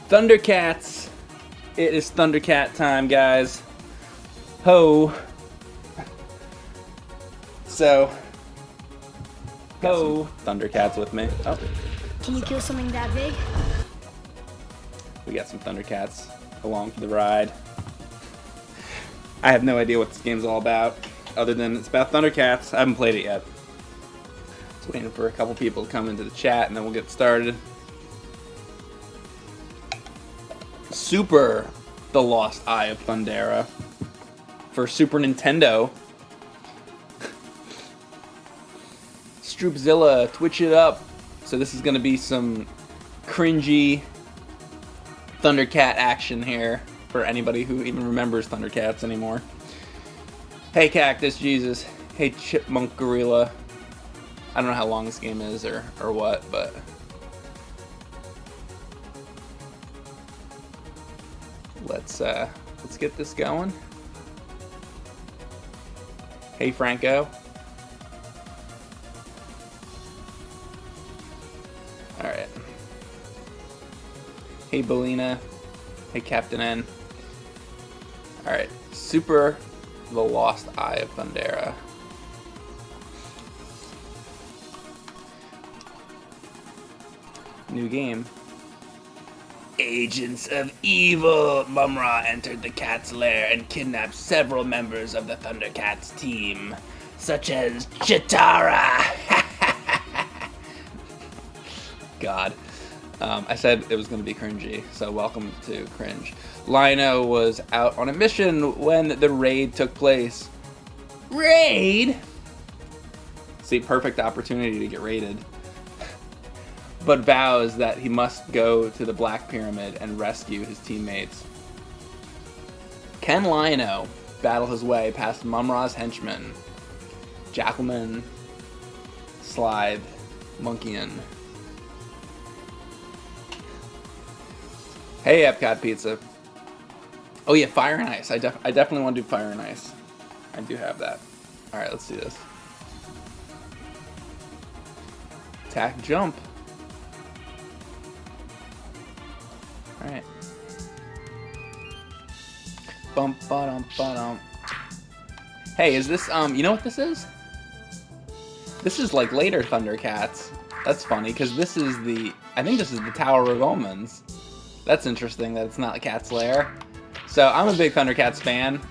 Thundercats. It is Thundercat time, guys. Ho. So, ho. Thundercats with me. Oh. Can you kill something that big? We got some Thundercats along for the ride. I have no idea what this game's all about, other than it's about Thundercats. I haven't played it yet. Just waiting for a couple people to come into the chat, and then we'll get started. Super The Lost Eye of Thundera for Super Nintendo. Stroopzilla, Twitch it up. So this is going to be some cringy Thundercat action here for anybody who even remembers Thundercats anymore. Hey Cactus Jesus. Hey Chipmunk Gorilla. I don't know how long this game is or what, but let's get this going. Hey Franco. Alright. Hey Belina. Hey Captain N. Alright. Super The Lost Eye of Thundera. New game. Agents of evil! Mumm-Ra entered the cat's lair and kidnapped several members of the Thundercats team, such as Chitara! God. I said it was going to be cringy, so welcome to cringe. Lino was out on a mission when the raid took place. Raid? See, perfect opportunity to get raided. But vows that he must go to the Black Pyramid and rescue his teammates. Can Lino battle his way past Mumm-Ra's henchmen? Jackalman, Slide, Monkeyan. Hey, Epcot Pizza. Oh yeah, Fire and Ice. I definitely want to do Fire and Ice. I do have that. Alright, let's do this. Attack, jump. Alright. Bump, ba-dum, ba-dum. Hey, is this, you know what this is? This is like later Thundercats. That's funny, because this is I think this is the Tower of Omens. That's interesting that it's not a Cat's Lair. So I'm a big Thundercats fan.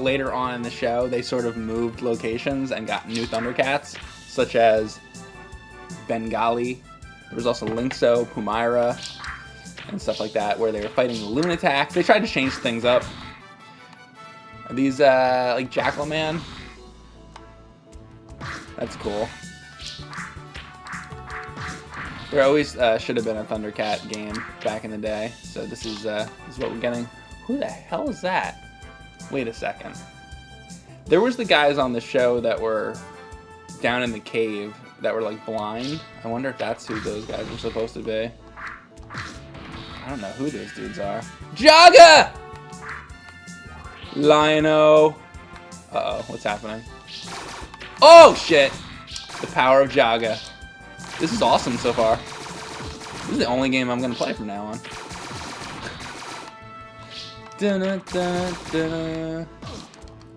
Later on in the show, they sort of moved locations and got new Thundercats, such as Bengali. There was also Linkso, Mumm-Ra, and stuff like that, where they were fighting the Lunatics. They tried to change things up. Are these, like Jackalman? That's cool. There always should have been a Thundercat game back in the day, so this is what we're getting. Who the hell is that? Wait a second. There was the guys on the show that were down in the cave that were like blind. I wonder if that's who those guys are supposed to be. I don't know who those dudes are. Jaga! Lino. Uh-oh, what's happening? Oh, shit! The power of Jaga. This is awesome so far. This is the only game I'm going to play from now on.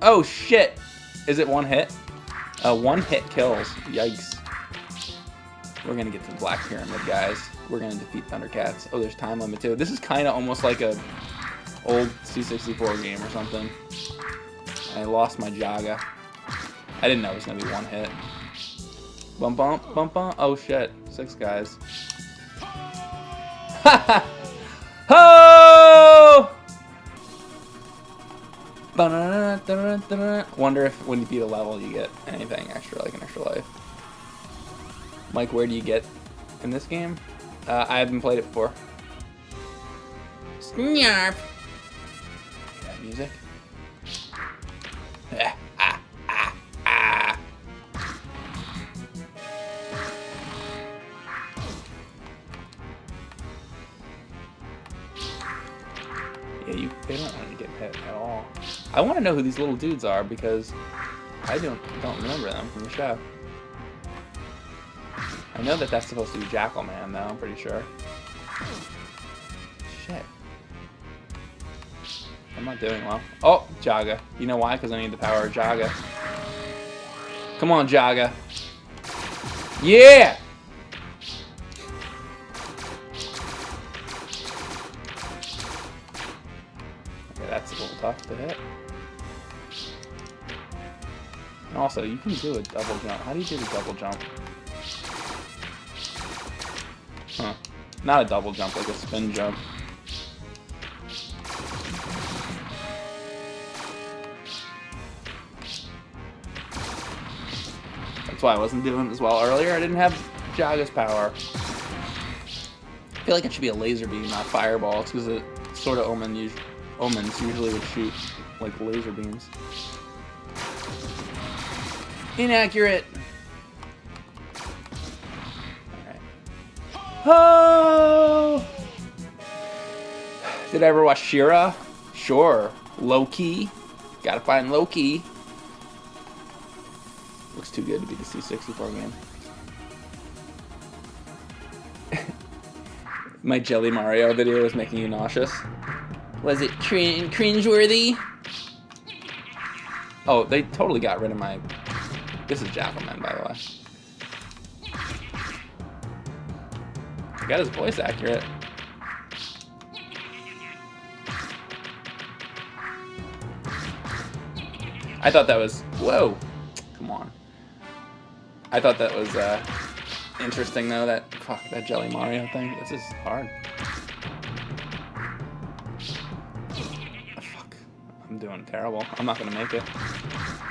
Oh, shit! Is it one hit? One hit kills. Yikes. We're going to get to the Black Pyramid, guys. We're going to defeat Thundercats. Oh, there's time limit, too. This is kind of almost like a old C64 game or something. I lost my Jaga. I didn't know it was going to be one hit. Bump, bump, bump, bump. Oh, shit. 6 guys. Ha ha! Ho! Wonder if when you beat a level you get anything extra, like an extra life. Mike, where do you get in this game? I haven't played it before. Snarf! That music. Yeah, they don't want to get hit at all. I want to know who these little dudes are because I don't remember them from the show. I know that that's supposed to be Jackalman, though, I'm pretty sure. shit. I'm not doing well. Oh, Jaga. You know why? Because I need the power of Jaga. Come on, Jaga. Yeah! Okay, that's a little tough to hit. And also, you can do a double jump. How do you do the double jump? Huh. Not a double jump, like a spin jump. That's why I wasn't doing as well earlier. I didn't have Jaga's power. I feel like it should be a laser beam, not fireballs, because it sort of omens usually would shoot like laser beams. Inaccurate. Alright. Oh! Did I ever watch She-Ra? Sure. Low-key. Gotta find Low-key. Looks too good to be the C64 game. My Jelly Mario video was making you nauseous. Was it cringeworthy? Oh, they totally got rid of my... This is Jackalman, by the way. I got his voice accurate. I thought that was... Whoa! Come on. I thought that was interesting, though, that... Fuck, that Jelly Mario thing. This is hard. Fuck. I'm doing terrible. I'm not gonna make it.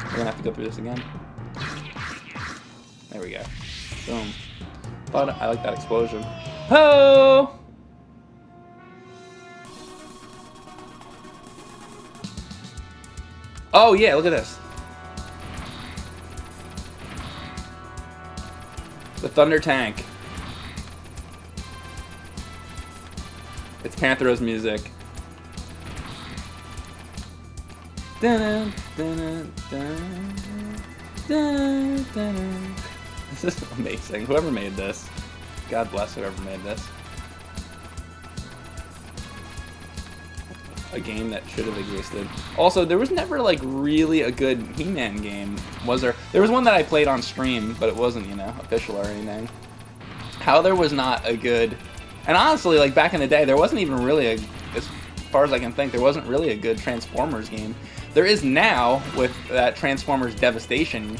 We're gonna have to go through this again. There we go. Boom. But I like that explosion. Ho! Oh yeah, look at this. The Thunder Tank. It's Panthero's music. Dun, dun, dun, dun, dun. This is amazing. Whoever made this. God bless whoever made this. A game that should have existed. Also, there was never like really a good He-Man game, was there? There was one that I played on stream, but it wasn't, you know, official or anything. How there was not a good... And honestly, like back in the day, there wasn't even really a... As far as I can think, there wasn't really a good Transformers game. There is now with that Transformers Devastation,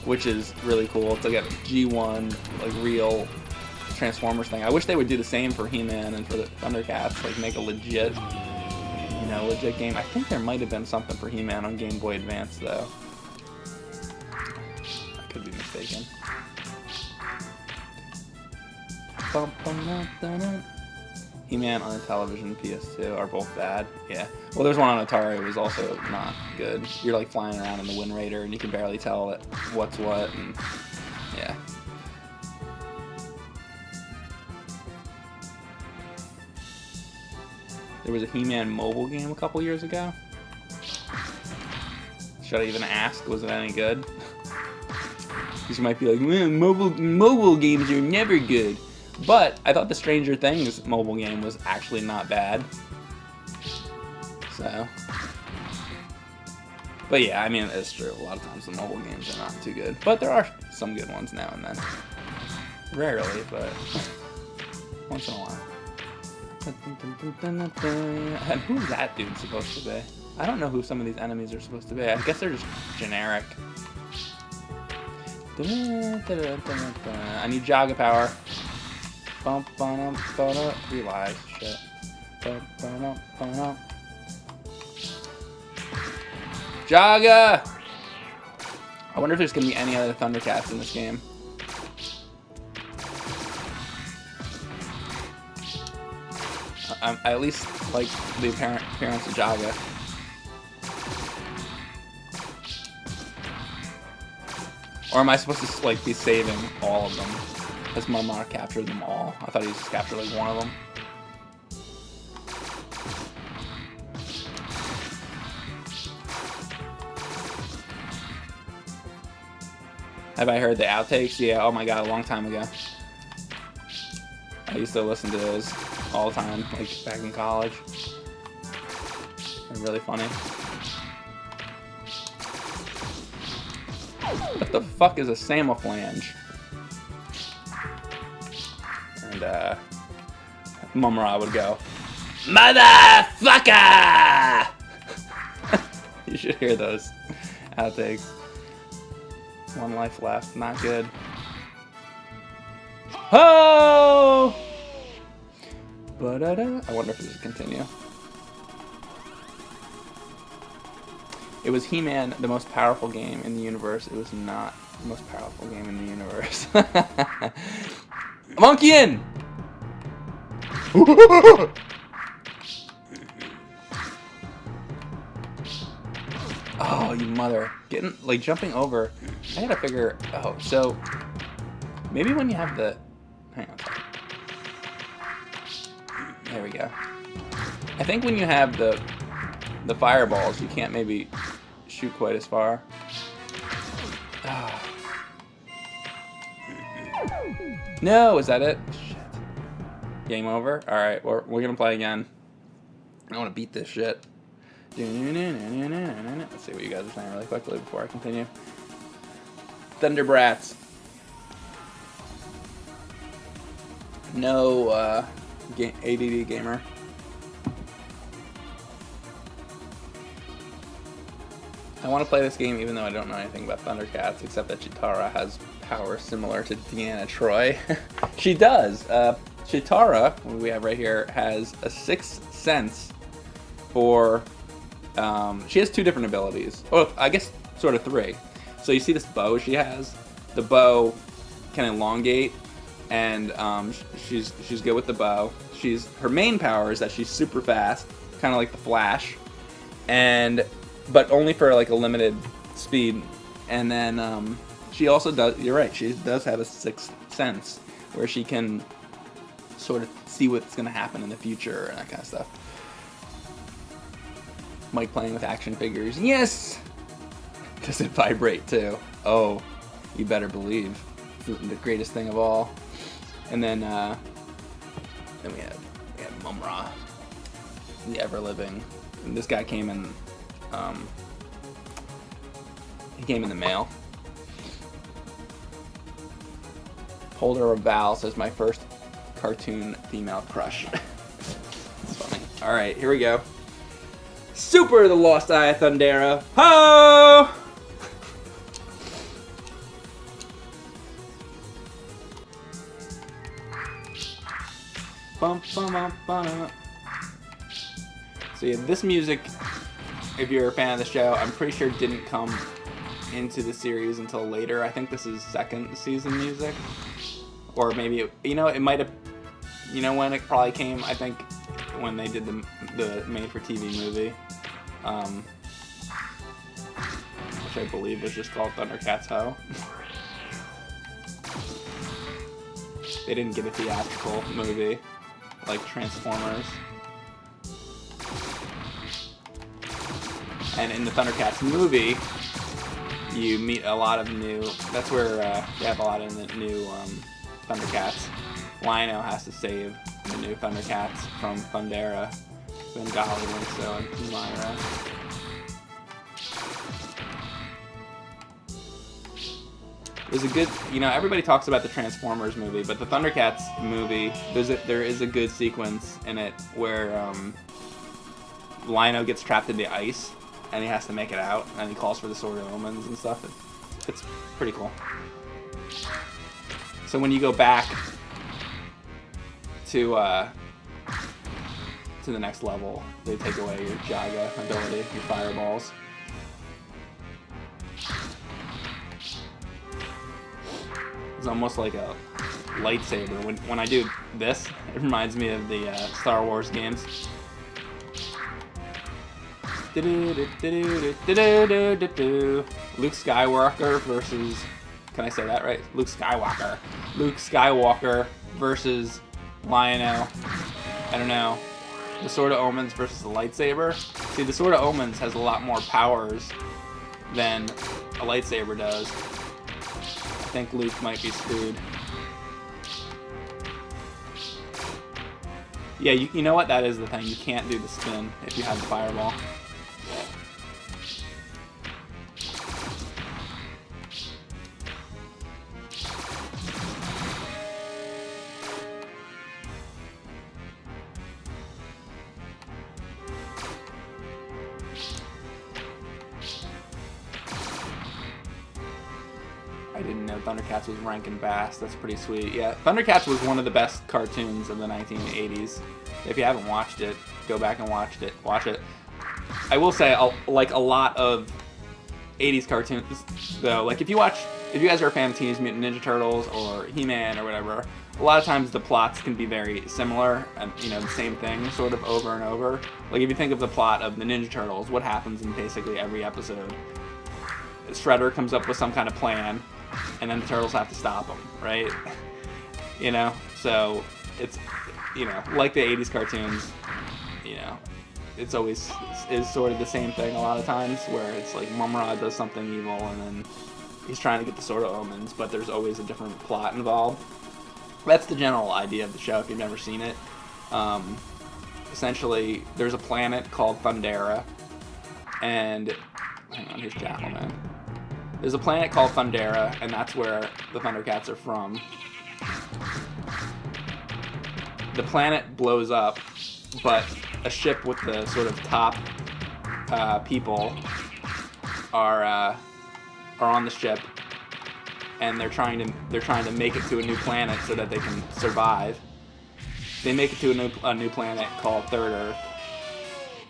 which is really cool. It's like a G1, like real Transformers thing. I wish they would do the same for He-Man and for the Thundercats, like make a legit, you know, legit game. I think there might have been something for He-Man on Game Boy Advance, though. I could be mistaken. He-Man on a television, PS2 are both bad. Yeah. Well, there's one on Atari. It was also not good. You're like flying around in the Wind Raider, and you can barely tell what's what. And yeah. There was a He-Man mobile game a couple years ago. Should I even ask? Was it any good? Because you might be like, mobile games are never good. But I thought the Stranger Things mobile game was actually not bad. So. But yeah, I mean, it's true. A lot of times the mobile games are not too good. But there are some good ones now and then. Rarely, but once in a while. And who's that dude supposed to be? I don't know who some of these enemies are supposed to be. I guess they're just generic. I need Jaga power. Realize shit. Jaga! I wonder if there's gonna be any other Thundercats in this game. I at least like the appearance of Jaga. Or am I supposed to like be saving all of them? Has Mumm-Ra captured them all? I thought he just captured like one of them. Have I heard the outtakes? Yeah, oh my god, a long time ago. I used to listen to those all the time, like back in college. They're really funny. What the fuck is a Samoflange? And Mumm-Ra would go, Motherfucker! You should hear those outtakes. One life left, not good. Oh! Ba-da-da. I wonder if this will continue. It was He-Man, the most powerful game in the universe. It was not the most powerful game in the universe. Monkey in! Oh, you mother. Getting, like, jumping over. I gotta figure, oh, so, maybe when you have the, hang on a second. There we go. I think when you have the fireballs, you can't maybe shoot quite as far. Oh. No, is that it? Shit. Game over? Alright, we're gonna play again. I wanna beat this shit. Let's see what you guys are saying really quickly before I continue. Thunderbrats. No ADD gamer. I want to play this game even though I don't know anything about Thundercats, except that Chitara has powers similar to Deanna Troi. She does. Chitara, who we have right here, has a 6th sense for... she has 2 different abilities. Oh, I guess sort of 3. So you see this bow she has? The bow can elongate, and she's good with the bow. Her main power is that she's super fast, kind of like the Flash, but only for like a limited speed. And then she also does. You're right. She does have a 6th sense where she can sort of see what's going to happen in the future and that kind of stuff. Mike playing with action figures. Yes! Does it vibrate too? Oh, you better believe. It's the greatest thing of all. And then we have Mumm-Ra, the ever-living. And this guy came in. He came in the mail. Holder of Val says my first cartoon female crush. It's funny. All right, here we go. Super the Lost Eye of Thundera. Ho! Bum, bum, bum, bum. So yeah, this music, if you're a fan of the show, I'm pretty sure didn't come into the series until later. I think this is 2nd season music. Or maybe, it might have, when it probably came, I think, when they did the made-for-TV movie. Which I believe was just called Thundercats Ho. They didn't get a theatrical movie like Transformers. And in the Thundercats movie, you meet a lot of new... That's where they have a lot of the new Thundercats. Lino has to save the new Thundercats from Thundera. Bengali and so and Mumm-Ra. There's a good, everybody talks about the Transformers movie, but the Thundercats movie, there is a good sequence in it where Lino gets trapped in the ice and he has to make it out, and he calls for the Sword of Omens and stuff. It's pretty cool. So when you go back to the next level, they take away your Jaga ability, your fireballs. It's almost like a lightsaber. When I do this, it reminds me of the Star Wars games. Luke Skywalker versus... Can I say that right? Luke Skywalker. Luke Skywalker versus Lionel. I don't know. The Sword of Omens versus the lightsaber. See, the Sword of Omens has a lot more powers than a lightsaber does. I think Luke might be screwed. Yeah, you know what? That is the thing. You can't do the spin if you have the fireball. I didn't know Thundercats was ranking Bass. That's pretty sweet. Yeah, Thundercats was one of the best cartoons of the 1980s. If you haven't watched it, go back and watch it. I will say, like a lot of 80s cartoons, though, like if you guys are a fan of Teenage Mutant Ninja Turtles or He-Man or whatever, a lot of times the plots can be very similar and, you know, the same thing sort of over and over. Like if you think of the plot of the Ninja Turtles, what happens in basically every episode? Shredder comes up with some kind of plan, and then the turtles have to stop him, right? You know, so it's, you know, like the 80s cartoons, you know, it's always is sort of the same thing a lot of times, where it's like Mumm-Ra does something evil and then he's trying to get the Sword of Omens, but there's always a different plot involved. That's the general idea of the show if you've never seen it. Essentially, there's a planet called Thundera, and hang on, here's Jackalman. There's a planet called Thundera, and that's where the Thundercats are from. The planet blows up, but a ship with the sort of top people are on the ship, and they're trying to make it to a new planet so that they can survive. They make it to a new planet called Third Earth,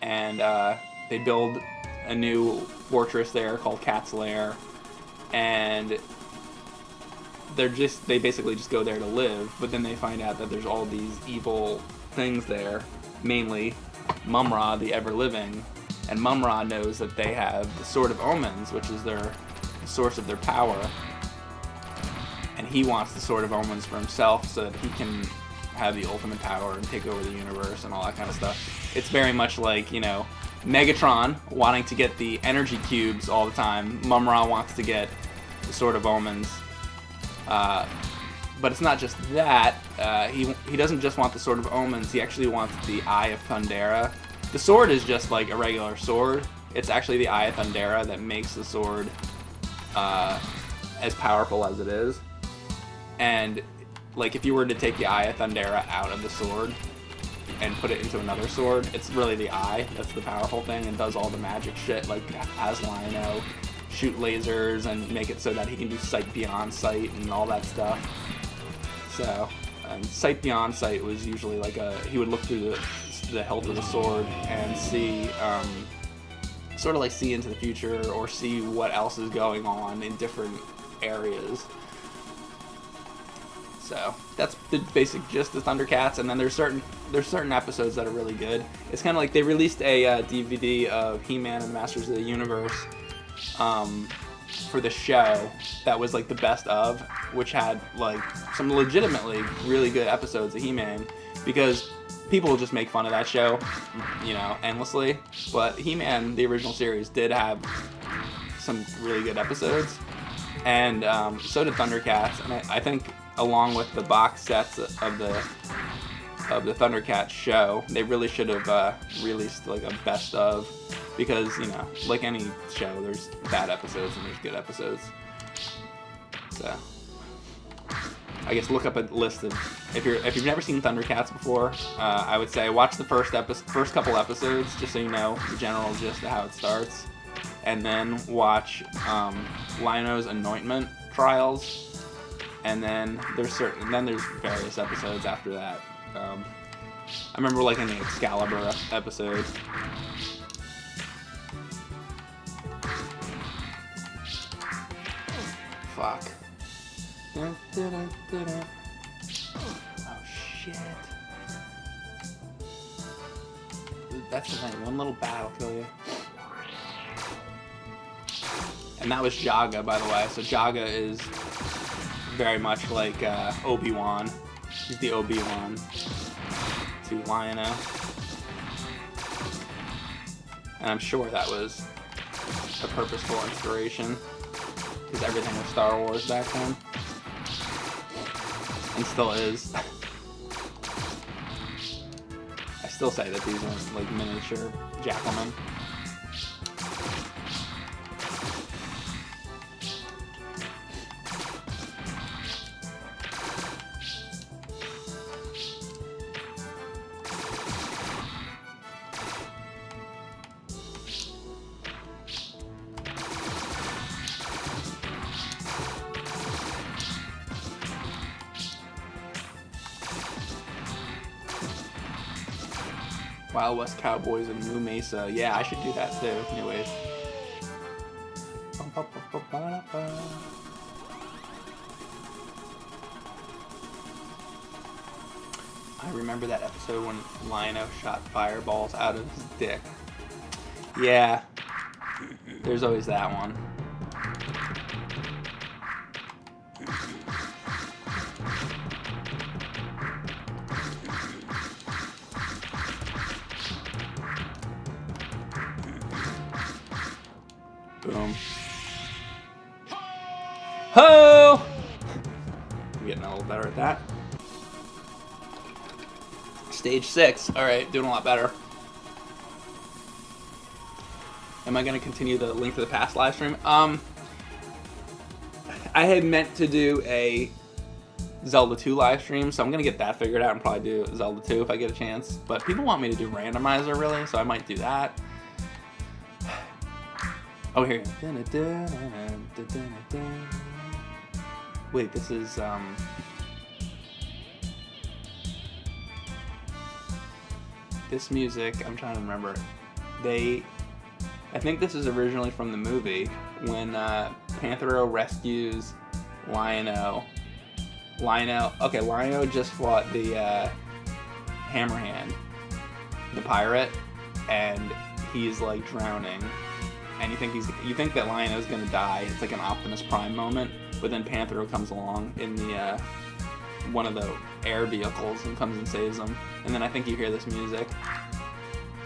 and they build a new fortress there called Cat's Lair, and they basically just go there to live. But then they find out that there's all these evil things there, mainly Mumm-Ra, the ever-living, and Mumm-Ra knows that they have the Sword of Omens, which is the source of their power, and he wants the Sword of Omens for himself so that he can have the ultimate power and take over the universe and all that kind of stuff. It's very much like, you know, Megatron wanting to get the energy cubes all the time. Mumm-Ra wants to get the Sword of Omens. But it's not just that. He doesn't just want the Sword of Omens. He actually wants the Eye of Thundera. The sword is just like a regular sword. It's actually the Eye of Thundera that makes the sword as powerful as it is. And like if you were to take the Eye of Thundera out of the sword and put it into another sword, it's really the eye that's the powerful thing and does all the magic shit, like as Lion-O, shoot lasers and make it so that he can do sight beyond sight and all that stuff. So, sight beyond sight was usually like he would look through the hilt of the sword and see, sort of like see into the future or see what else is going on in different areas. So that's the basic gist of Thundercats, and then there's certain episodes that are really good. It's kind of like they released a DVD of He-Man and the Masters of the Universe for the show that was like the best of, which had like some legitimately really good episodes of He-Man, because people just make fun of that show, you know, endlessly. But He-Man, the original series, did have some really good episodes, and so did Thundercats, and I think, along with the box sets of the Thundercats show, they really should have released like a best of, because, you know, like any show, there's bad episodes and there's good episodes. So I guess look up a list of, if you've never seen Thundercats before, I would say watch the first couple episodes just so you know the general gist of how it starts, and then watch Lion-O's Anointment Trials. And then there's various episodes after that. I remember like in the Excalibur episode. Fuck. Oh shit. That's the thing. One little bat will kill you. And that was Jaga, by the way. So Jaga is very much like Obi-Wan. He's the Obi-Wan to Lion-O. And I'm sure that was a purposeful inspiration, because everything was Star Wars back then. And still is. still say that these are like miniature Jackalmen. Wild West Cowboys and Mumm-Ra. Yeah, I should do that too. Anyways. I remember that episode when Lionel shot fireballs out of his dick. Yeah. There's always that one. Boom. Ho! I'm getting a little better at that. Stage 6. Alright, doing a lot better. Am I going to continue the Link to the Past live stream? I had meant to do a Zelda 2 live stream, so I'm going to get that figured out and probably do Zelda 2 if I get a chance. But people want me to do randomizer, really, so I might do that. Oh, here. Wait, this is, this music, I'm trying to remember. I think this is originally from the movie, when, Panthro rescues Lionel. Lionel just fought the, Hammerhand, the pirate, and he's, like, drowning. And you think that Lionel's gonna die. It's like an Optimus Prime moment, but then Panthro comes along in the one of the air vehicles and comes and saves him. And then I think you hear this music.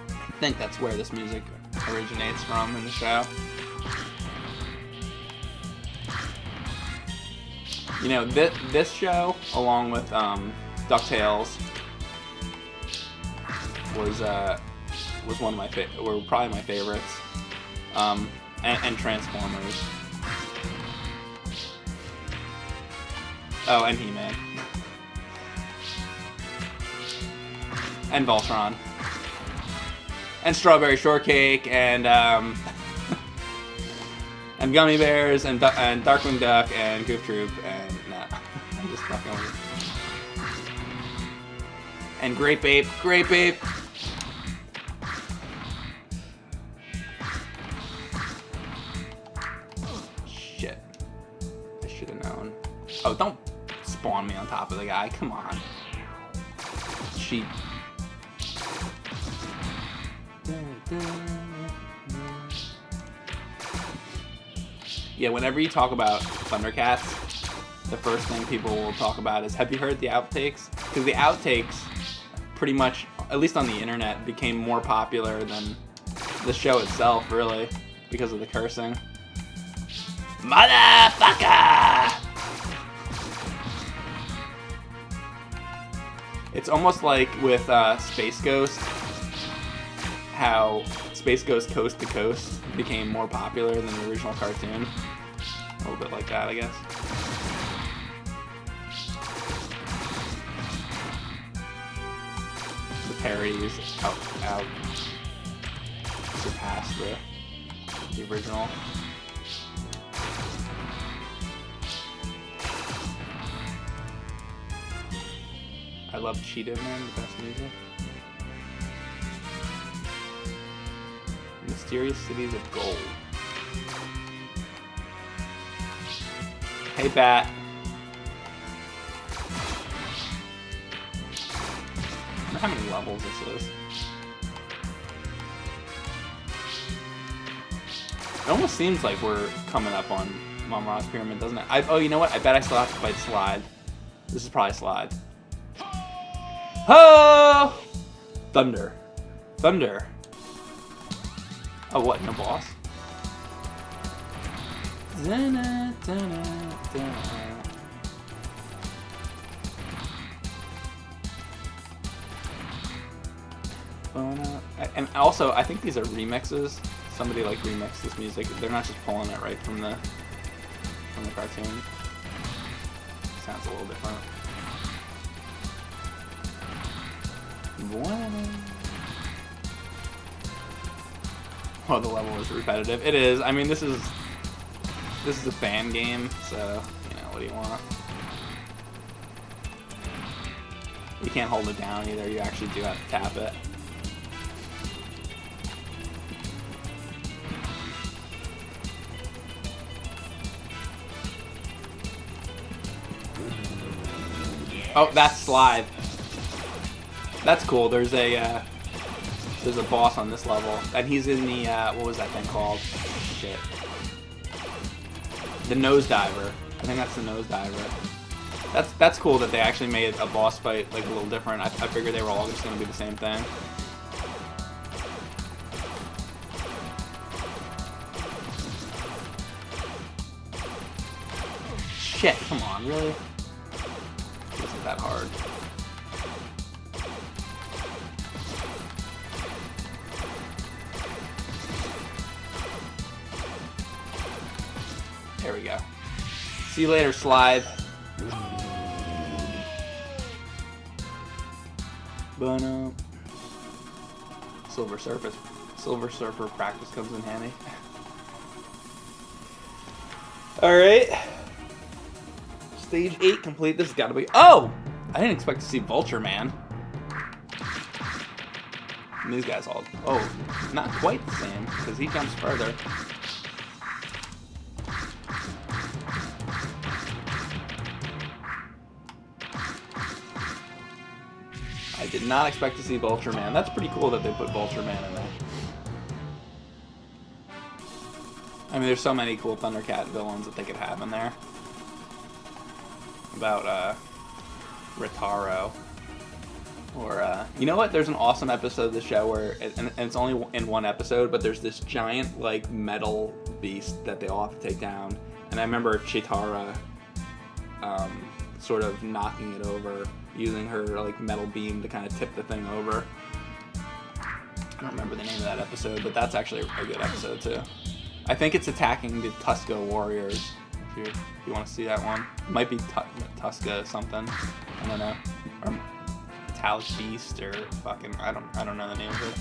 I think that's where this music originates from in the show. You know, this show, along with DuckTales, was one of my were probably my favorites. And Transformers. Oh, and He-Man. And Voltron. And Strawberry Shortcake, and and Gummy Bears, and Darkwing Duck, and Goof Troop, and nah, I'm just fucking with it. And Grape Ape. Oh, don't spawn me on top of the guy. Come on. Cheap. Yeah, whenever you talk about Thundercats, the first thing people will talk about is, have you heard the outtakes? Because the outtakes, pretty much, at least on the internet, became more popular than the show itself, really, because of the cursing. Motherfucker! It's almost like with Space Ghost, how Space Ghost Coast to Coast became more popular than the original cartoon. A little bit like that, I guess. The parodies out surpassed the original. I love Cheetah Man, the best music. Mysterious Cities of Gold. Hey, Bat. I wonder how many levels this is. It almost seems like we're coming up on Mumm-Ra's Pyramid, doesn't it? Oh, you know what? I bet I still have to fight Slide. This is probably Slide. Oh! Thunder. Oh, what? No boss? And also, I think these are remixes. Somebody like remixed this music. They're not just pulling it right from the cartoon. Sounds a little different. Oh, the level is repetitive. It is. I mean, this is a fan game, so you know, what do you want? You can't hold it down either. You actually do have to tap it. Oh, that's Slide. That's cool. There's a boss on this level, and he's in the what was that thing called? Shit. The Nose Diver. I think that's the Nose Diver. That's cool that they actually made a boss fight like a little different. I figured they were all just gonna be the same thing. Shit! Come on, really? This isn't that hard. There we go. See you later, Slide. Silver Surfer practice comes in handy. Alright. Stage 8 complete. This has got to be... Oh! I didn't expect to see Vulture Man. And these guys all... Oh, not quite the same, because he jumps further. I did not expect to see Vulture Man. That's pretty cool that they put Vulture Man in there. I mean, there's so many cool Thundercat villains that they could have in there. About, Ritaro. Or, you know what? There's an awesome episode of the show where, and it's only in one episode, but there's this giant, like, metal beast that they all have to take down. And I remember Chitara, sort of knocking it over, using her, like, metal beam to kind of tip the thing over. I don't remember the name of that episode, but that's actually a good episode, too. I think it's attacking the Tuska Warriors, if you want to see that one. It might be Tuska something. I don't know. Or Metallic Beast, or fucking, I don't know the name of it.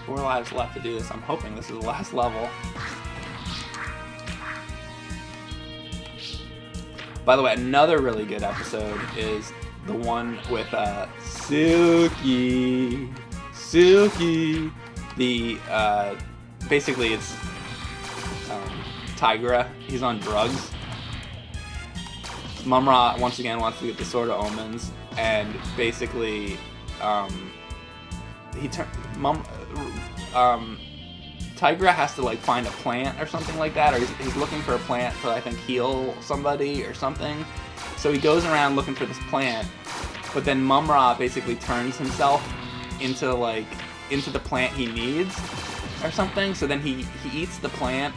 4 lives left to do this. I'm hoping this is the last level. By the way, another really good episode is the one with Suki. The basically it's Tigra. He's on drugs. Mumm-Ra once again wants to get the Sword of Omens, and basically Tigra has to like find a plant or something like that, or he's looking for a plant to I think heal somebody or something. So he goes around looking for this plant, but then Mumm-Ra basically turns himself into the plant he needs or something. So then he eats the plant,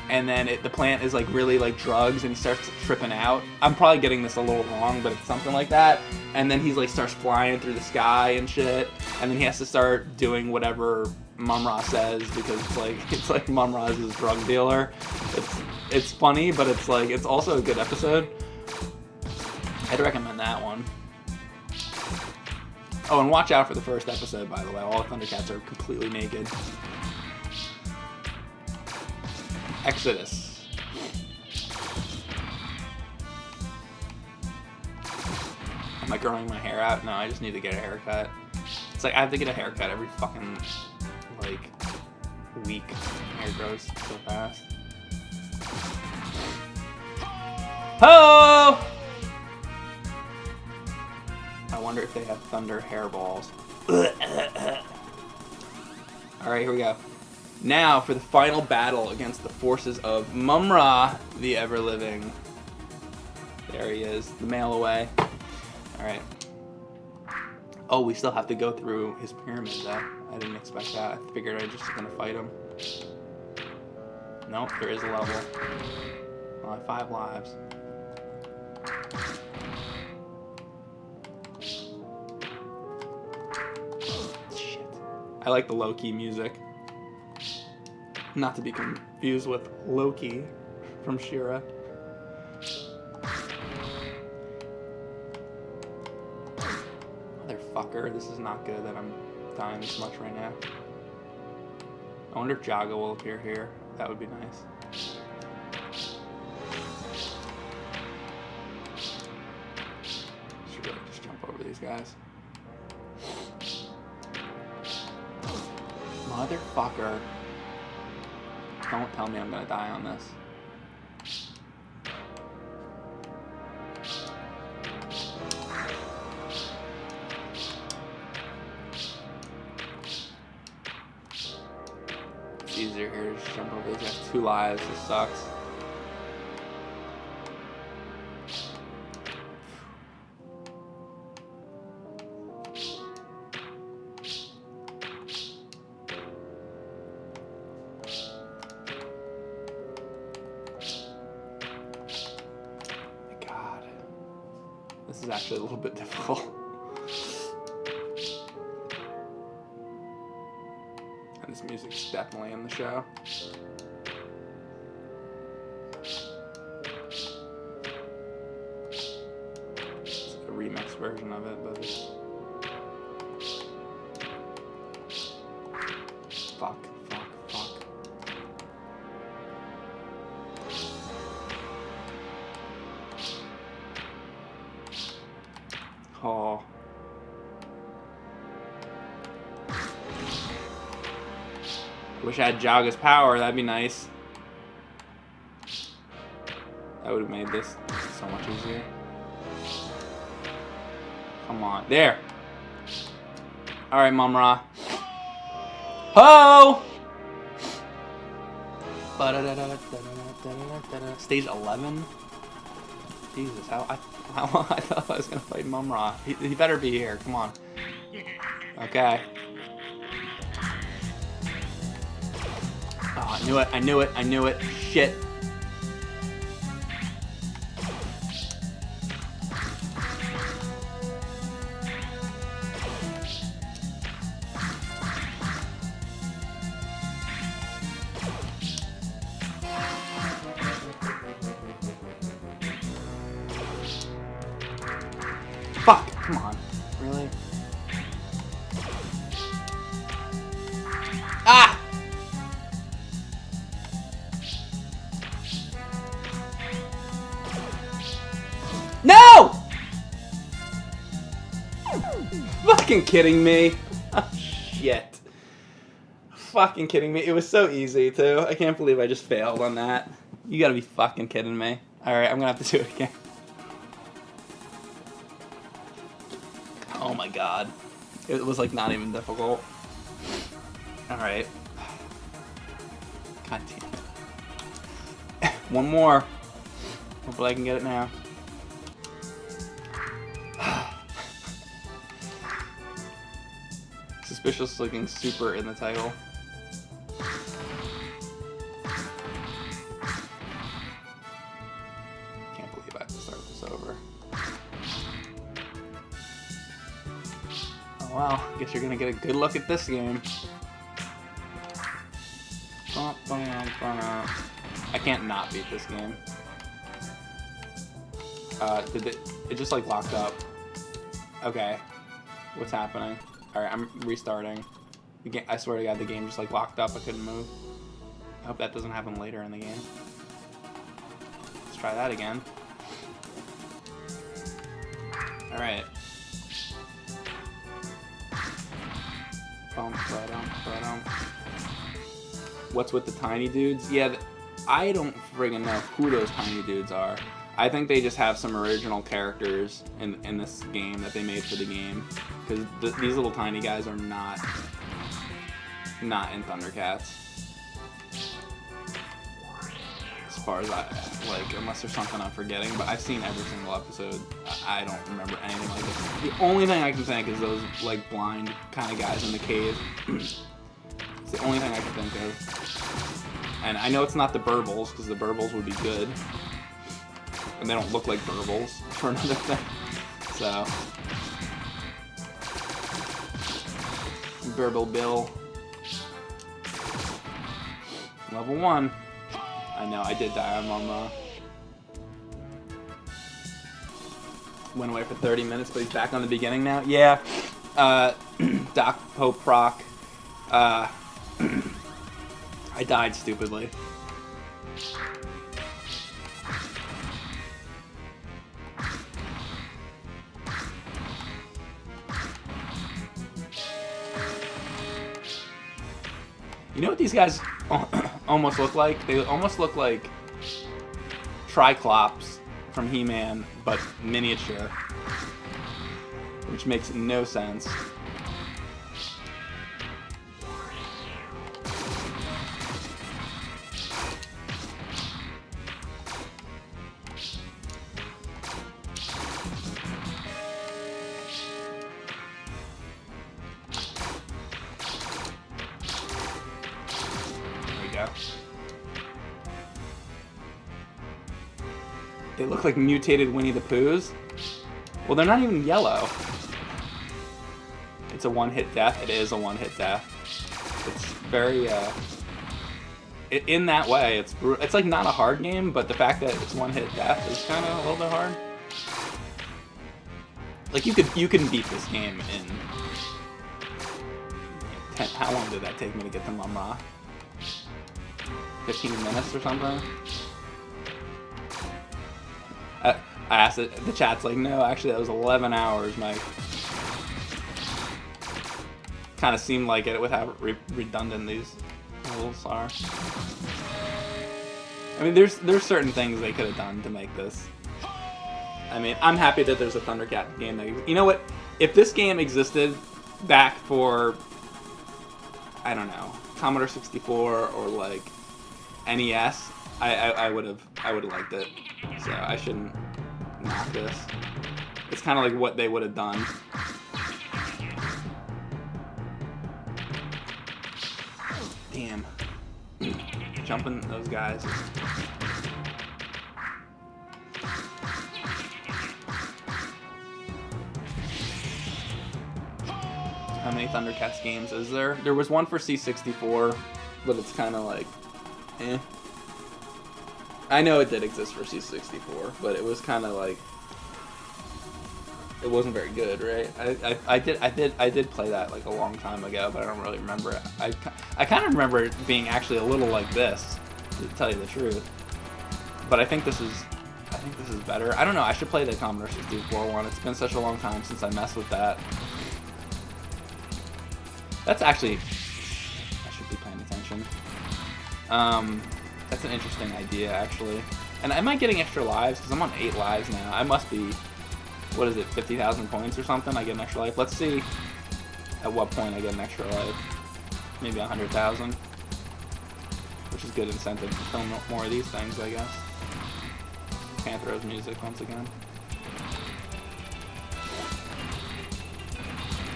and then the plant is like really like drugs, and he starts tripping out. I'm probably getting this a little wrong, but it's something like that. And then he's like starts flying through the sky and shit, and then he has to start doing whatever Mumm-Ra says, because it's like Mumm-Ra is his drug dealer. It's funny, but it's also a good episode. I'd recommend that one. Oh, and watch out for the first episode, by the way. All the Thundercats are completely naked. Exodus. Am I growing my hair out? No, I just need to get a haircut. It's like I have to get a haircut every fucking, like, week. Hair grows so fast. Ho! I wonder if they have thunder hairballs. Alright, here we go. Now for the final battle against the forces of Mumm-Ra, the ever-living. There he is, the mail away. Alright. Oh, we still have to go through his pyramid, though. I didn't expect that. I figured I was just gonna fight him. Nope, there is a level. Well, I have 5 lives. I like the low-key music. Not to be confused with Loki from She-Ra. Motherfucker, this is not good that I'm dying this much right now. I wonder if Jaga will appear here. That would be nice. Should really just jump over these guys. Motherfucker. Don't tell me I'm gonna die on this. It's easier here to just jump over these guys. 2 lives, this sucks. This is actually a little bit difficult. And this music's definitely in the show. It's a remix version of it, but fuck. Oh. I wish I had Jaga's power, that'd be nice. That would have made this so much easier. Come on. There! Alright, Mumm-Ra. Ho! Stage 11? Jesus, how long I thought I was gonna fight Mumm-Ra. He better be here. Come on. Okay. Oh, I knew it. Shit. Fuck! Come on. Really? Ah! No! Fucking kidding me. Oh, shit. Fucking kidding me. It was so easy, too. I can't believe I just failed on that. You gotta be fucking kidding me. Alright, I'm gonna have to do it again. Oh my god. It was like not even difficult. Alright. God damn it. One more. Hopefully I can get it now. Suspicious looking super in the title. Can't believe I have to start this over. Oh wow, guess you're gonna get a good look at this game. I can't not beat this game. It just like locked up. Okay. What's happening? Alright, I'm restarting. The game, I swear to god, the game just like locked up. I couldn't move. I hope that doesn't happen later in the game. Let's try that again. Alright. What's with the tiny dudes? Yeah, I don't friggin' know who those tiny dudes are. I think they just have some original characters in this game that they made for the game. Because these little tiny guys are not in Thundercats. As far as unless there's something I'm forgetting, but I've seen every single episode. I don't remember anything like this. The only thing I can think is those like blind kind of guys in the cave. It's the only thing I can think of. And I know it's not the Burbles, because the Burbles would be good. And they don't look like Burbles, for another thing. So. Burble Bill. Level 1. I know, I did die on Mumm-Ra. Went away for 30 minutes, but he's back on the beginning now. Yeah. Doc Pope Proc. I died stupidly. You know what these guys almost look like? They almost look like Triclops from He-Man, but miniature. Which makes no sense. They look like mutated Winnie the Poohs. Well, they're not even yellow. It's a one-hit death. It is a one-hit death. It's very, in that way, it's like not a hard game, but the fact that it's one-hit death is kind of a little bit hard. Like you can beat this game in. How long did that take me to get to Mumm-Ra? 15 minutes or something? I asked it, the chat's like, no, actually that was 11 hours, Mike. Kind of seemed like it with how redundant these rules are. I mean, there's certain things they could have done to make this. I mean, I'm happy that there's a Thundercat game. You know what? If this game existed back for, I don't know, Commodore 64 or like NES, I would have liked it. So I shouldn't knock this. It's kind of like what they would have done. Damn. Jumping those guys. How many Thundercats games is there? There was one for C64, but it's kind of like, eh. I know it did exist for C64, but it was kind of like, it wasn't very good, right? I did play that like a long time ago, but I don't really remember it. I kind of remember it being actually a little like this, to tell you the truth. But I think this is better. I don't know. I should play the Commodore 64 one. It's been such a long time since I messed with that. That's actually, I should be paying attention. That's an interesting idea, actually. And am I getting extra lives? Because I'm on 8 lives now. I must be, what is it, 50,000 points or something? I get an extra life. Let's see at what point I get an extra life. Maybe 100,000. Which is good incentive to film more of these things, I guess. Panthros music once again.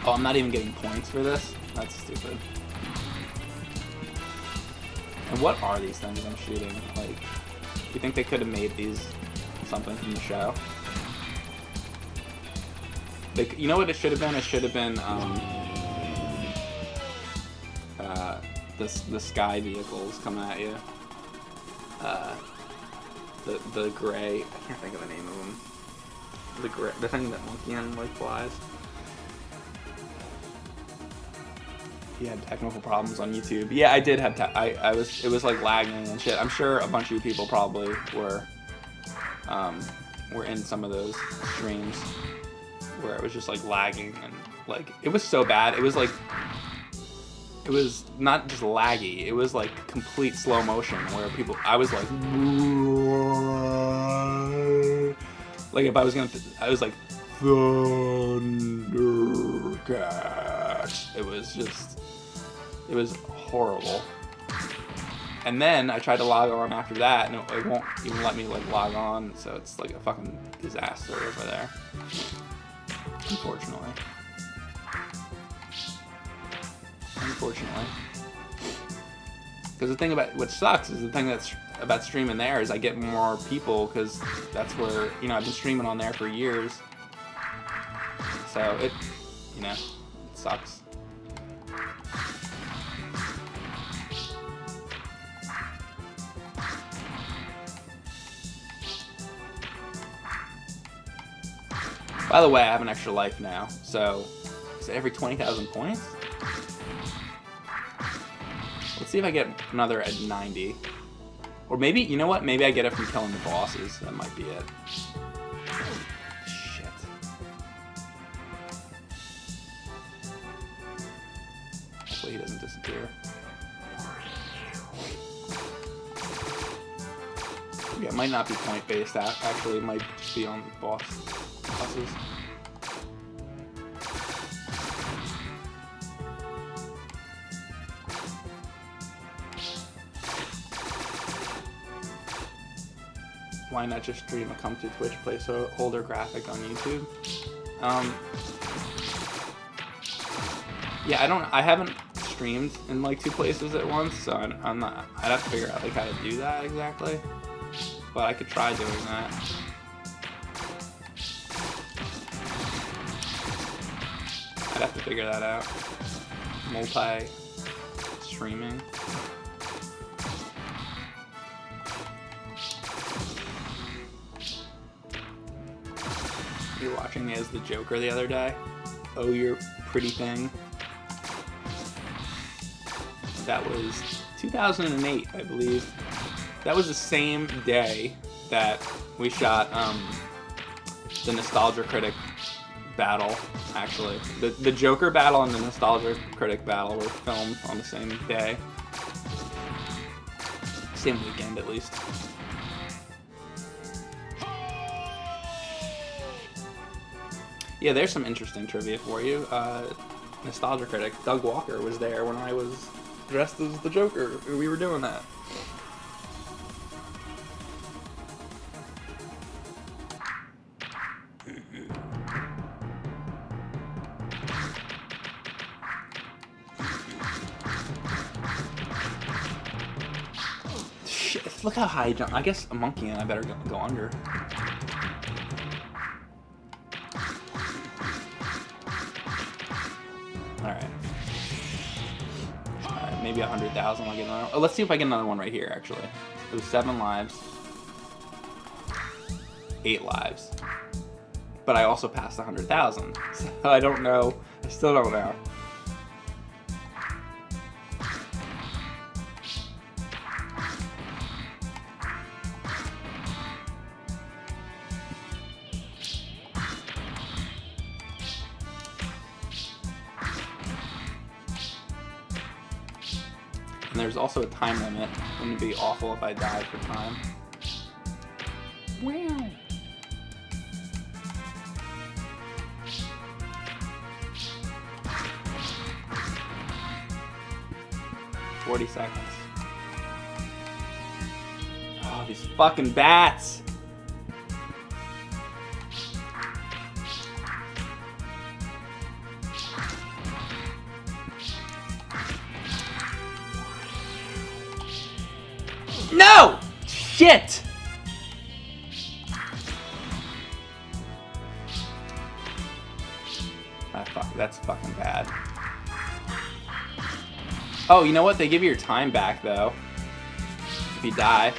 Oh, I'm not even getting points for this? That's stupid. And what are these things I'm shooting? Like, do you think they could have made these something from the show? You know what it should have been? It should have been the sky vehicles coming at you. The gray. I can't think of the name of them. The thing that Monkey and like flies. He had technical problems on YouTube. Yeah, I did have. It was like lagging and shit. I'm sure a bunch of you people probably were in some of those streams where it was just like lagging and like it was so bad. It was like it was not just laggy. It was like complete slow motion where I was like if I was gonna, I was like Thundercats. It was horrible. And then I tried to log on after that, and it won't even let me like log on. So it's like a fucking disaster over there. Unfortunately. Because the thing about what sucks is the thing that's about streaming there is I get more people because that's where, you know, I've been streaming on there for years. So it, you know, it sucks. By the way, I have an extra life now, so is it every 20,000 points? Let's see if I get another at 90. Or maybe, you know what? Maybe I get it from killing the bosses. That might be it. Shit. Hopefully he doesn't disappear. Yeah, it might not be point-based. Actually, it might just be on bosses. Why not just stream a come to Twitch placeholder graphic on YouTube? Yeah, I haven't streamed in like 2 places at once, so I'm not. I'd have to figure out like how to do that exactly. But I could try doing that. I'd have to figure that out. Multi-streaming. You were watching me as the Joker the other day. Oh, you're pretty thing. That was 2008, I believe. That was the same day that we shot the Nostalgia Critic battle, actually. The Joker battle and the Nostalgia Critic battle were filmed on the same day. Same weekend, at least. Yeah, there's some interesting trivia for you. Nostalgia Critic, Doug Walker was there when I was dressed as the Joker. We were doing that. Shit, look how high he jumped. I guess a monkey and I better go under. Alright, maybe 100,000 I'll get another. Oh, let's see if I get another one right here, actually. It was 7 lives. 8 lives. But I also passed 100,000. So I don't know. I still don't know. And there's also a time limit. Wouldn't it be awful if I died for time? Wow. $40 seconds. Oh, these fucking bats! No! Shit! That's fucking bad. Oh, you know what? They give you your time back, though. If you die.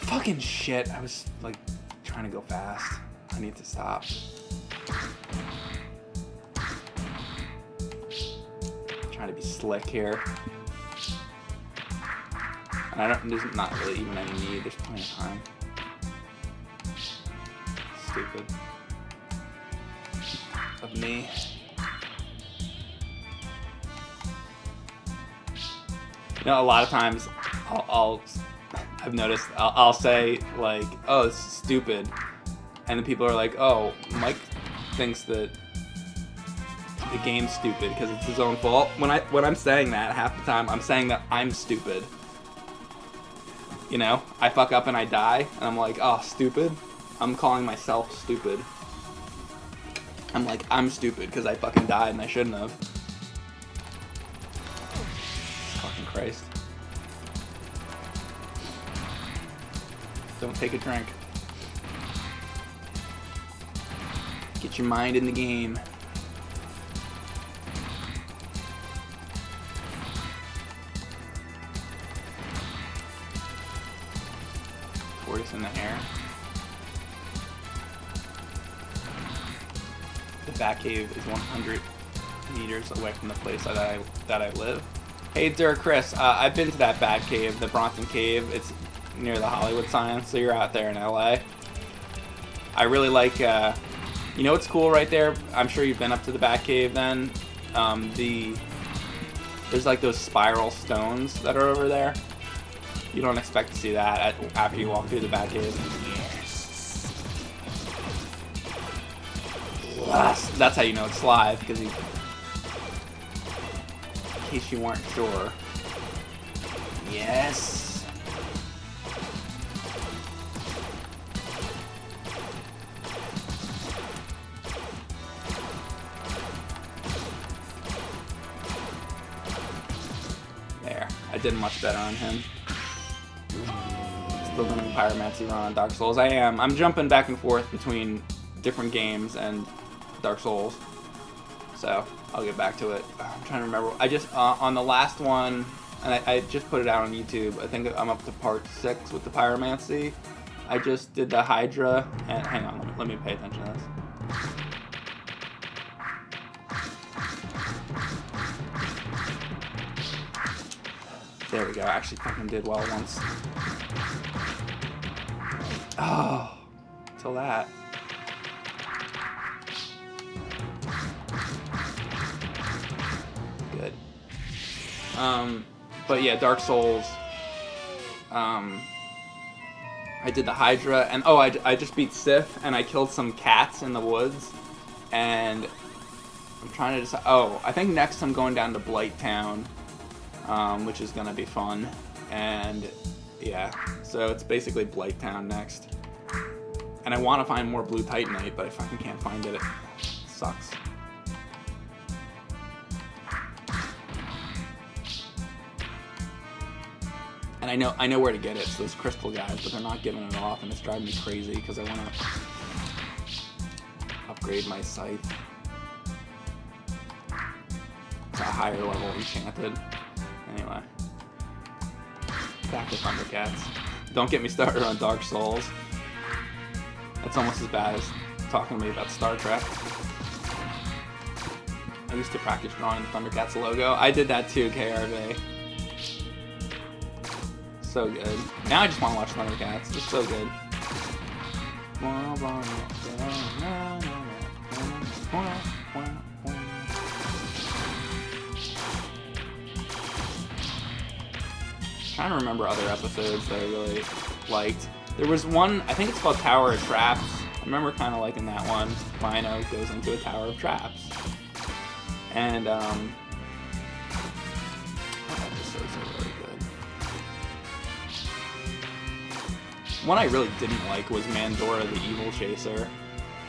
Fucking shit. I was, like, trying to go fast. I need to stop. Trying to be slick here. And there's not really even any need. There's plenty of time. Stupid. Of me. You know, a lot of times I've noticed I'll say like, oh, it's stupid. And then people are like, oh, Mike thinks that the game's stupid because it's his own fault. When I'm saying that, half the time I'm saying that I'm stupid. You know, I fuck up and I die, and I'm like, oh, stupid. I'm calling myself stupid. I'm like, I'm stupid because I fucking died and I shouldn't have. Fucking Christ. Don't take a drink. Get your mind in the game. Tortoise in the air. The Batcave is 100 meters away from the place that I live. Hey, Dirk Chris, I've been to that Batcave, the Bronson Cave. It's near the Hollywood sign, so you're out there in LA. I really like, you know what's cool right there? I'm sure you've been up to the Batcave then. There's like those spiral stones that are over there. You don't expect to see that after you walk through the Batcave. Yes. That's how you know it's live, because in case you weren't sure. Yes. There. I did much better on him. Still doing Pyromancy run on Dark Souls. I am. I'm jumping back and forth between different games and Dark Souls. So, I'll get back to it. I'm trying to remember. I just, on the last one, and I just put it out on YouTube, I think I'm up to part 6 with the Pyromancy. I just did the Hydra, and hang on, let me pay attention to this. There we go, I actually fucking did well once. Oh, till that. Good. But yeah, Dark Souls. I did the Hydra, and oh, I just beat Sif, and I killed some cats in the woods, and I'm trying to decide. Oh, I think next I'm going down to Blight Town, which is gonna be fun, and yeah, so it's basically Blight Town next. And I want to find more Blue Titanite, but I fucking can't find it. It sucks. And I know where to get it. It's those crystal guys, but they're not giving it off, and it's driving me crazy because I want to upgrade my scythe to a higher level enchanted. Anyway, back to Thundercats. Don't get me started on Dark Souls. That's almost as bad as talking to me about Star Trek. I used to practice drawing the Thundercats logo. I did that too, KRV. So good. Now I just want to watch Thundercats. It's so good. Trying to remember other episodes that I really liked. There was one, I think it's called Tower of Traps. I remember kind of liking that one. Rhino goes into a Tower of Traps. And, what episodes are really good? One I really didn't like was Mandora the Evil Chaser.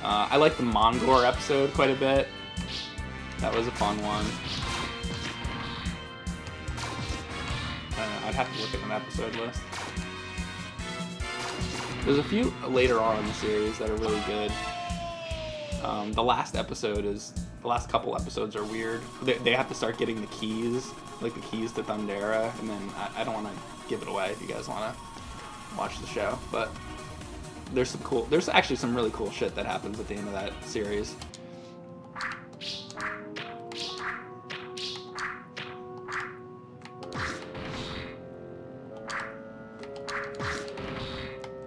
I liked the Mongor episode quite a bit. That was a fun one. I'd have to look at an episode list. There's a few later on in the series that are really good. The last couple episodes are weird. They have to start getting the keys, like the keys to Thundera, and then I don't want to give it away if you guys want to watch the show, but there's actually some really cool shit that happens at the end of that series.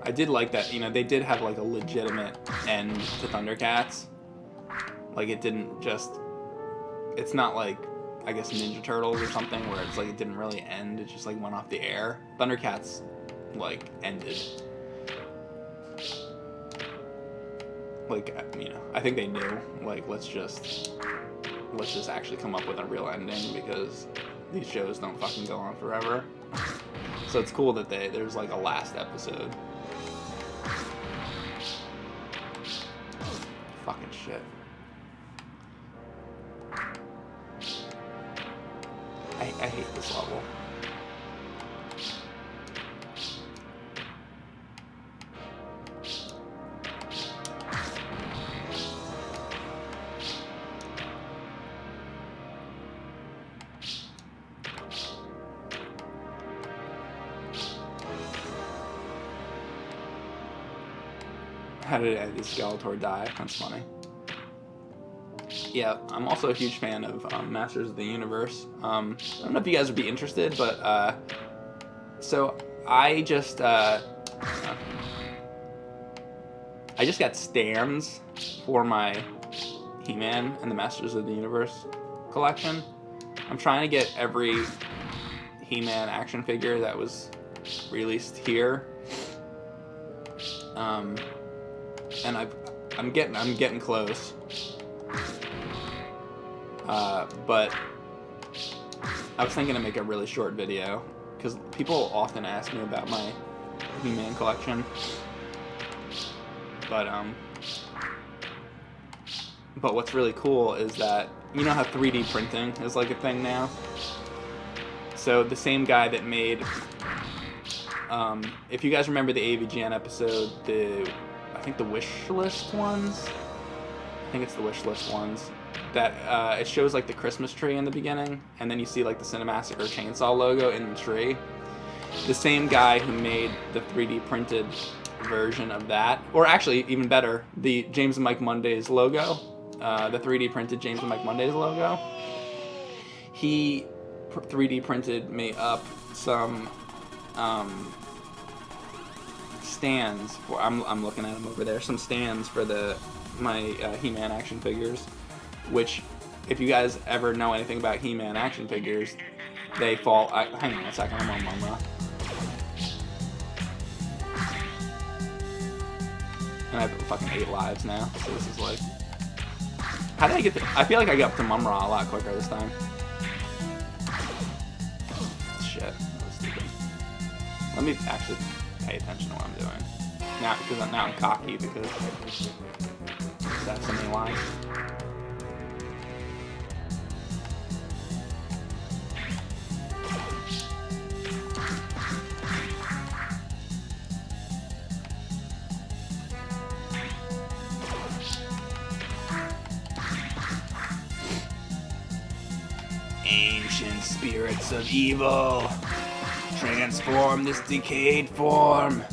I did like that, they did have like a legitimate end to Thundercats. Like it's not like, I guess, Ninja Turtles or something where it's like it didn't really end, it just like went off the air. Thundercats like ended. Like, I think they knew, like, let's just actually come up with a real ending because these shows don't fucking go on forever. So it's cool that there's like a last episode. Fucking shit. I hate this level. How did Eddie Skeletor die? That's funny. Yeah, I'm also a huge fan of Masters of the Universe. I don't know if you guys would be interested, but so I just got stands for my He-Man and the Masters of the Universe collection. I'm trying to get every He-Man action figure that was released here. And I'm getting close. But I was thinking to make a really short video because people often ask me about my He-Man collection. But what's really cool is that you know how 3D printing is like a thing now. So the same guy that made, if you guys remember the AVGN episode, I think the wish list ones. I think it's the wish list ones. That it shows like the Christmas tree in the beginning, and then you see like the Cinemassacre chainsaw logo in the tree. The same guy who made the 3D printed version of that, or actually even better, the James and Mike Mondays logo, the 3D printed James and Mike Mondays logo. He 3D printed me up some stands for. I'm looking at them over there. Some stands for my He-Man action figures. Which, if you guys ever know anything about He-Man action figures, they fall. Hang on a second, I'm on Mumm-Ra. And I have fucking 8 lives now, so this is like. How did I get to. I feel like I got up to Mumm-Ra a lot quicker this time. Shit, that was stupid. Let me actually pay attention to what I'm doing. Now, because I'm cocky because that's so many lines. Ancient spirits of evil, transform this decayed form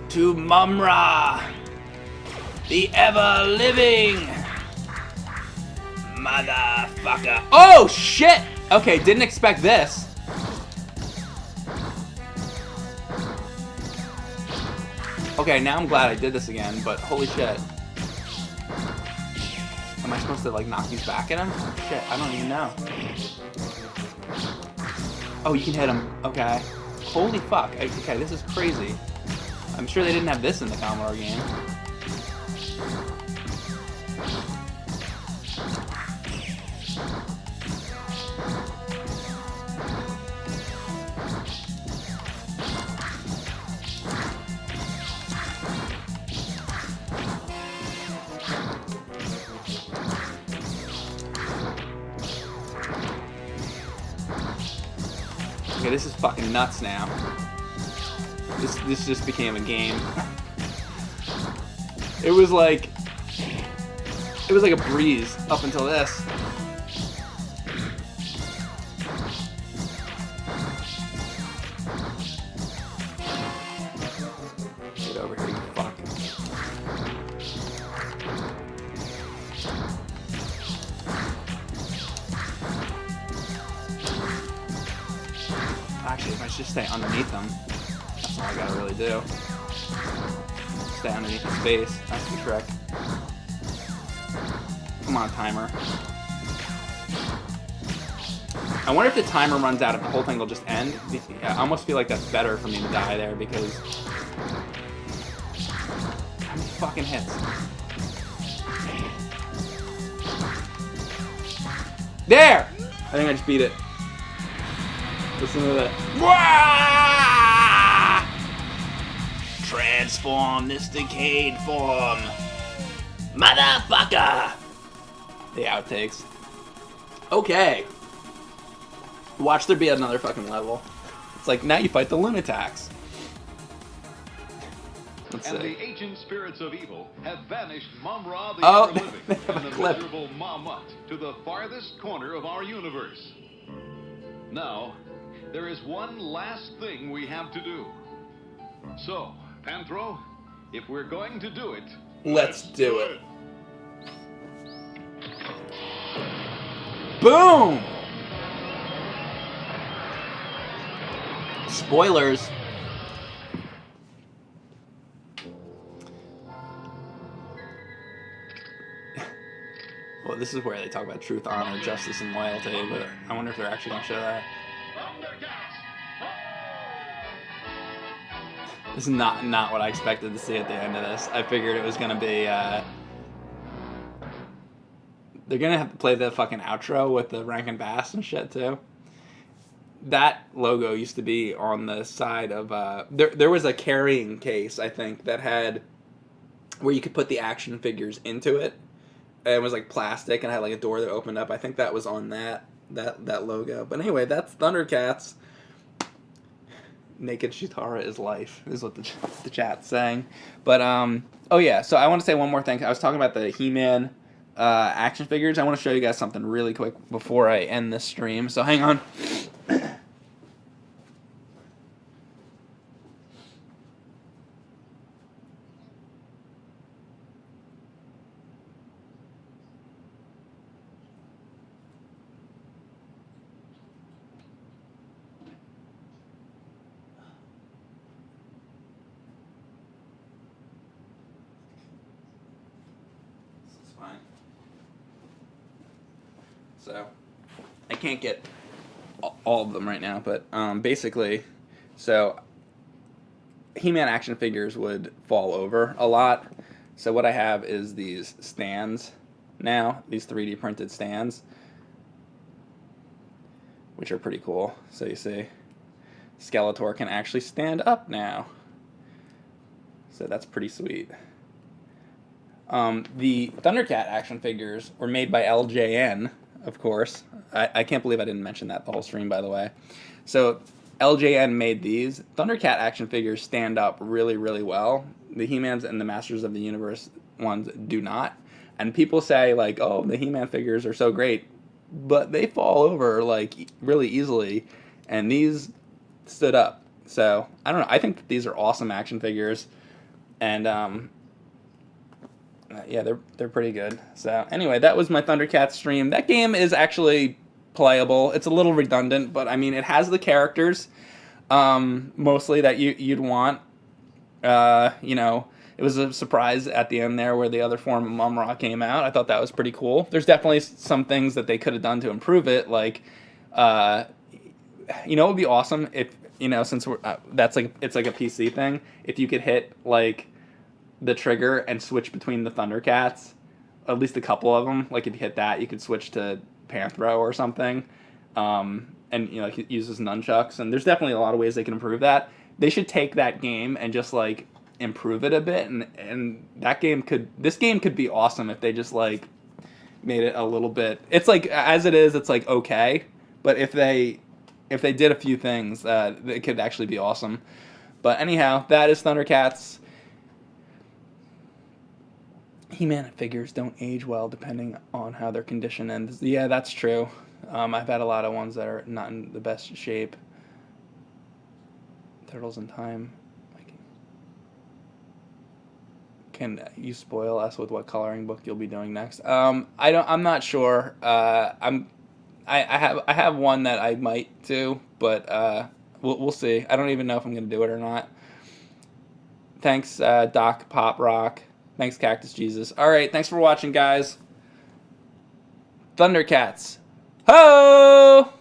to Mumm-Ra, the ever-living motherfucker. Oh, shit! Okay, didn't expect this. Okay, now I'm glad I did this again, but holy shit. Am I supposed to, like, knock these back at him? Shit, I don't even know. Oh, you can hit him. Okay. Holy fuck. Okay, this is crazy. I'm sure they didn't have this in the Commodore game. Okay, this is fucking nuts now. This just became a game. It was like a breeze up until this. Get over here, you fuck. Actually, if I just stay underneath them, that's all I gotta really do. Stay underneath his face. That's the trick. Come on, timer. I wonder if the timer runs out, if the whole thing will just end. I almost feel like that's better for me to die there because... How many fucking hits? There! I think I just beat it. Listen to that. Transform this decayed form Motherfucker! The outtakes. Okay. Watch there be another fucking level. It's like, now you fight the Lunatics. Let's see. And the ancient spirits of evil have vanished Mumm-Ra the Oh, ever-living they have and a the clip. miserable Mammut to the farthest corner of our universe. Now, there is one last thing we have to do. So, Panthro, if we're going to do it, Let's do it. Boom! Spoilers. Well, this is where they talk about truth, honor, justice, and loyalty, but I wonder if they're actually going to show that. This is not what I expected to see at the end of this. I figured it was going to be, they're going to have to play the fucking outro with the Rankin Bass and shit, too. That logo used to be on the side of, there was a carrying case, I think, that had, where you could put the action figures into it. And it was like plastic and had like a door that opened up. I think that was on that logo. But anyway, that's Thundercats. Naked Shitara is life, is what the chat's saying. But, oh yeah, so I want to say one more thing. I was talking about the He-Man action figures. I want to show you guys something really quick before I end this stream. So hang on. So, I can't get all of them right now, but basically, so He-Man action figures would fall over a lot. So what I have is these stands now, these 3D printed stands, which are pretty cool. So you see, Skeletor can actually stand up now. So that's pretty sweet. The Thundercat action figures were made by LJN, of course. I can't believe I didn't mention that the whole stream, by the way. So LJN made these. Thundercat action figures stand up really, really well. The He-Mans and the Masters of the Universe ones do not. And people say, like, oh, the He-Man figures are so great. But they fall over, like, really easily. And these stood up. So, I don't know. I think that these are awesome action figures. And, yeah, they're pretty good. So anyway, that was my Thundercats stream. That game is actually playable. It's a little redundant, but I mean, it has the characters mostly that you'd want. You know, it was a surprise at the end there where the other form of Mumm-Ra came out. I thought that was pretty cool. There's definitely some things that they could have done to improve it, like, you know, it would be awesome if, you know, since we're that's like it's like a PC thing, if you could hit like the trigger and switch between the Thundercats, at least a couple of them. Like if you hit that, you could switch to Panthro or something, and you know, like, use his nunchucks. And there's definitely a lot of ways they can improve that. They should take that game and just like improve it a bit, and this game could be awesome if they just like made it a little bit. It's like as it is, it's like okay, but if they did a few things, it could actually be awesome. But anyhow, that is Thundercats. He-Man figures don't age well depending on how their condition ends. Yeah, that's true. I've had a lot of ones that are not in the best shape. Turtles in Time. Can you spoil us with what coloring book you'll be doing next? I'm not sure. I have one that I might do, but we'll see. I don't even know if I'm gonna do it or not. Thanks, Doc Pop Rock. Thanks, Cactus Jesus. All right, thanks for watching, guys. Thundercats. Ho!